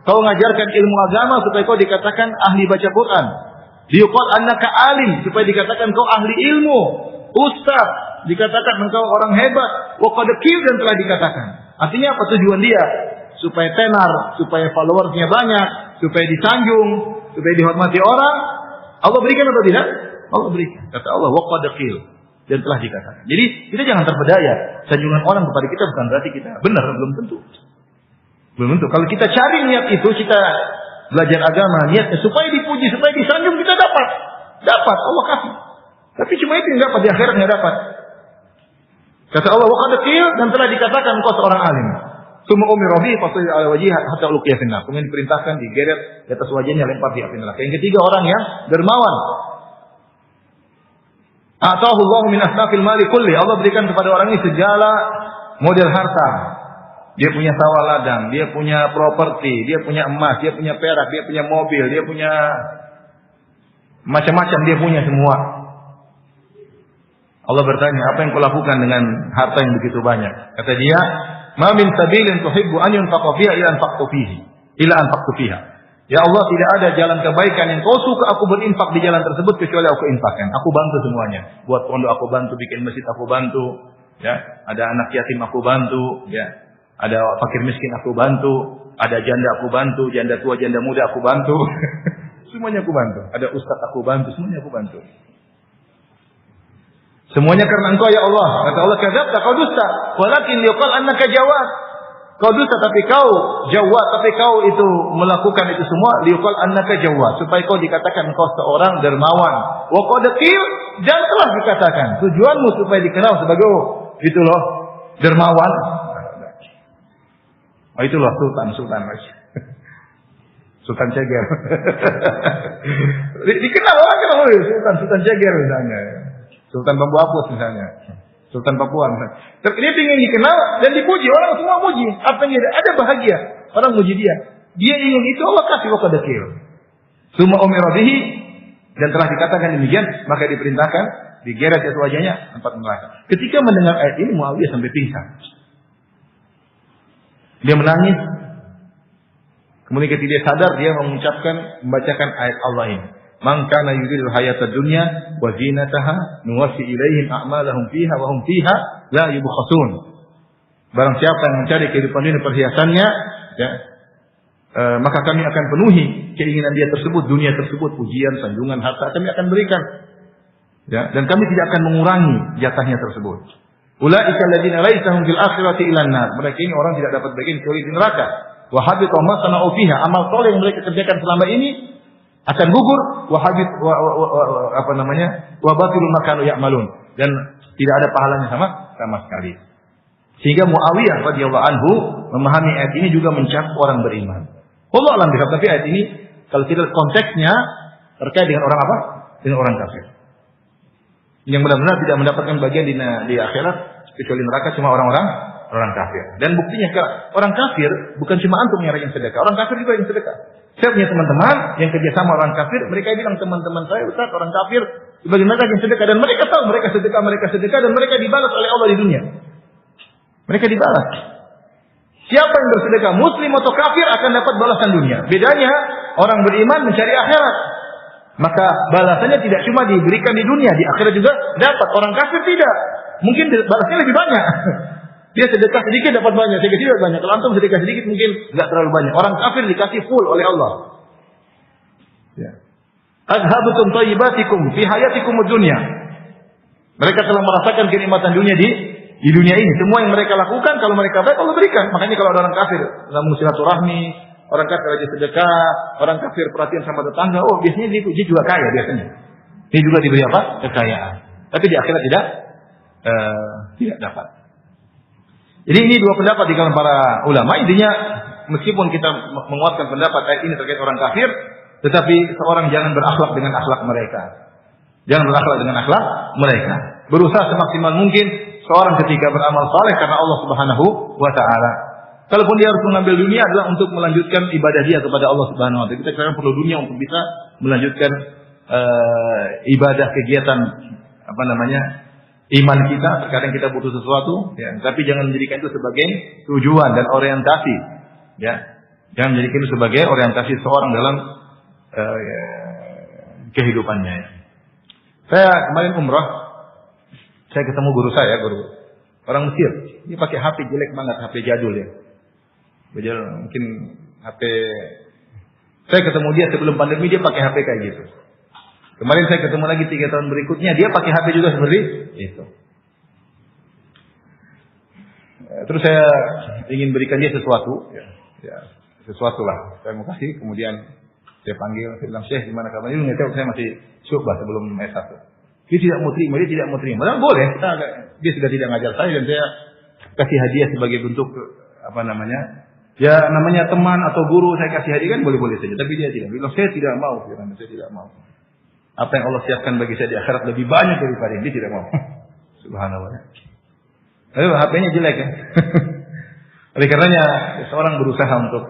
Kau mengajarkan ilmu agama supaya kau dikatakan ahli baca Qur'an. Yuqal annaka alim, supaya dikatakan kau ahli ilmu. Ustaz, dikatakan engkau orang hebat. Wa qad qil, dan telah dikatakan. Artinya apa tujuan dia? Supaya tenar, supaya followersnya banyak, supaya disanjung, supaya dihormati orang. Allah berikan atau tidak? Allah berikan. Kata Allah, wa qad qil, dan telah dikatakan. Jadi kita jangan terpedaya. Sanjungan orang kepada kita bukan berarti kita benar, belum tentu. Belum tentu. Kalau kita cari niat itu, kita belajar agama, niatnya supaya dipuji, supaya disanjung, kita dapat. Dapat, Allah kasih. Tapi cuma itu yang dapat, di akhirat nggak dapat. Kata Allah, wa qad qil, dan telah dikatakan engkau seorang alim. Summa umira bihi fasil ala wajhihi hatta ulqiya fi an-nar. Kemudian diperintahkan digeret di atas wajahnya, lempar di api neraka. Yang ketiga orang yang dermawan. Atahu Allah min asnafil mali kulli. Allah berikan kepada orang ini segala model harta. Dia punya sawah ladang, dia punya properti, dia punya emas, dia punya perak, dia punya mobil, dia punya macam-macam, dia punya semua. Allah bertanya, apa yang kau lakukan dengan harta yang begitu banyak? Kata dia, "Ma min sabilin tuhibbu an yunfaqa fiha illa anfaqtu fiha." Ya Allah, tidak ada jalan kebaikan yang kau suka aku berinfak di jalan tersebut kecuali aku infakkan. Aku bantu semuanya. Buat pondok aku bantu, bikin masjid aku bantu, ya. Ada anak yatim aku bantu, ya. Ada fakir miskin aku bantu, ada janda aku bantu, janda tua, janda muda aku bantu. Semuanya aku bantu. Ada ustaz aku bantu, semuanya aku bantu. Semuanya karena Engkau ya Allah. Kata Allah, "Kadzabta, kau dusta. Walakin yuqal annaka jawad." Kau dusta tapi kau jawad, tapi kau itu melakukan itu semua liuqal annaka jawad, supaya kau dikatakan engkau seorang dermawan. Wa qad qil, dan telah dikatakan tujuanmu supaya dikenal sebagai itu loh dermawan. Oh itu loh sultan. Sultan Ceger. Dikenal orang kenal Sultan Ceger misalnya. Sultan Bambu Apus misalnya. Sultan Papua misalnya. Dia ingin dikenal dan dipuji, orang semua muji. Apa yang ada bahagia, orang muji dia. Dia ingin itu, Allah kasih wakadakil. Summa umira bihi, dan telah dikatakan demikian, maka diperintahkan digeret ke wajahnya 4 neraka. Ketika mendengar ayat ini Muawiyah sampai pingsan. Dia menangis. Kemudian ketika dia sadar, dia membacakan ayat Allah ini. Man kana yuridul hayatad dunya wa zinataha nuwaffi ilaihim a'malahum fiha wa hum fiha la yubkhasun. Barang siapa yang mencari kehidupan dunia perhiasannya, ya, maka kami akan penuhi keinginan dia tersebut, dunia tersebut, pujian, sanjungan, harta kami akan berikan. Ya, dan kami tidak akan mengurangi jatahnya tersebut. Ulaika alladziina laysahum fil akhirati illa an-nar. Mereka ini orang tidak dapat bagian kecuali di neraka. Wa habita ma sana'u fiha. Amal saleh yang mereka kerjakan selama ini akan gugur. Wa habit wa batilu ma kanu ya'malun. Dan tidak ada pahalanya sama sekali. Sehingga Muawiyah radhiyallahu anhu memahami ayat ini juga mencakup orang beriman. Allah alam bihaq, tapi ayat ini kalau kita konteksnya terkait dengan orang apa? Dengan orang kafir. Yang benar-benar tidak mendapatkan bagian di akhirat kecuali neraka cuma orang kafir. Dan buktinya orang kafir bukan cuma antum yang rajin sedekah, orang kafir juga yang sedekah. Saya punya teman-teman yang kerja sama orang kafir, mereka bilang teman-teman saya Ustaz orang kafir sebagai mereka yang sedekah, dan mereka tahu mereka sedekah dan mereka dibalas oleh Allah di dunia. Mereka dibalas. Siapa yang bersedekah, muslim atau kafir, akan dapat balasan dunia. Bedanya orang beriman mencari akhirat. Maka balasannya tidak cuma diberikan di dunia, di akhirat juga dapat. Orang kafir tidak. Mungkin balasnya lebih banyak. Dia sedekah sedikit dapat banyak, sedekah sedikit banyak. Kalau antum sedekah sedikit mungkin enggak terlalu banyak. Orang kafir dikasih full oleh Allah. Ya. Adhabtum thayyibatikum fi hayatikum ad-dunya. Mereka telah merasakan kenikmatan dunia di dunia ini. Semua yang mereka lakukan kalau mereka baik Allah berikan. Makanya kalau ada orang kafir dalam silaturahmi, orang kafir aja sedekah, orang kafir perhatian sama tetangga, oh biasanya dia juga kaya biasanya. Dia juga diberi apa? Kekayaan. Tapi di akhirat tidak dapat. Jadi ini dua pendapat di kalangan para ulama. Intinya meskipun kita menguatkan pendapat ayat ini terkait orang kafir, tetapi seorang jangan berakhlak dengan akhlak mereka. Jangan berakhlak dengan akhlak mereka. Berusaha semaksimal mungkin seorang ketika beramal saleh karena Allah Subhanahu wa taala. Kalaupun dia harus mengambil dunia adalah untuk melanjutkan ibadah dia kepada Allah Subhanahu wa taala. Kita sekarang perlu dunia untuk bisa melanjutkan ibadah kegiatan iman kita. Terkadang kita butuh sesuatu, ya, tapi jangan menjadikan itu sebagai tujuan dan orientasi, ya. Jangan menjadikan itu sebagai orientasi seorang dalam kehidupannya. Ya. Saya kemarin umrah, saya ketemu guru orang Mesir. Dia pakai HP jelek banget, HP jadul ya. Mungkin HP. Saya ketemu dia sebelum pandemi, dia pakai HP kayak gitu. Kemarin saya ketemu lagi 3 tahun berikutnya, dia pakai HP juga seperti itu. Terus saya ingin berikan dia sesuatu, ya sesuatu lah. Saya mau kasih, kemudian saya panggil, saya bilang, Syekh gimana kabarnya? Dia tahu saya masih syubah sebelum S1. Dia tidak mau terima. Padahal boleh, dia sudah tidak ngajar saya dan saya kasih hadiah sebagai bentuk ya namanya teman atau guru, saya kasih hadiah kan boleh-boleh saja. Tapi dia tidak. Bilang saya tidak mau. Apa yang Allah siapkan bagi saya di akhirat lebih banyak daripada ini. Dia tidak mau. Subhanallah. Lalu HP-nya jelek ya. Oleh karenanya seorang berusaha untuk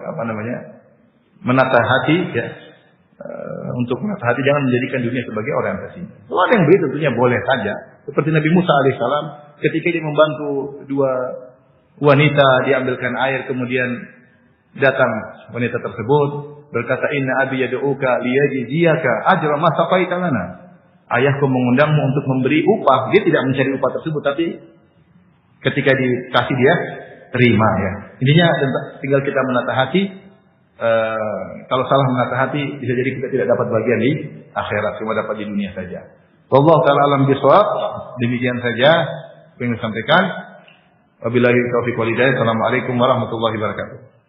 menata hati, ya. Untuk menata hati, jangan menjadikan dunia sebagai orientasi. Kalau ada yang begitu tentunya boleh saja. Seperti Nabi Musa alaihissalam ketika dia membantu 2 wanita diambilkan air, kemudian datang wanita tersebut berkata, Inna abi yad'uka liyajziyaka ajra ma saqaita lana. Ayahku mengundangmu untuk memberi upah. Dia tidak mencari upah tersebut, tapi ketika dikasih dia terima, ya. Intinya tinggal kita menata hati. Kalau salah menata hati bisa jadi kita tidak dapat bagian di akhirat, cuma dapat di dunia saja. Wallahu ta'ala alam bisawab. Demikian saja yang saya sampaikan. Wabillahi taufiq wal hidayah. Assalamualaikum warahmatullahi wabarakatuh.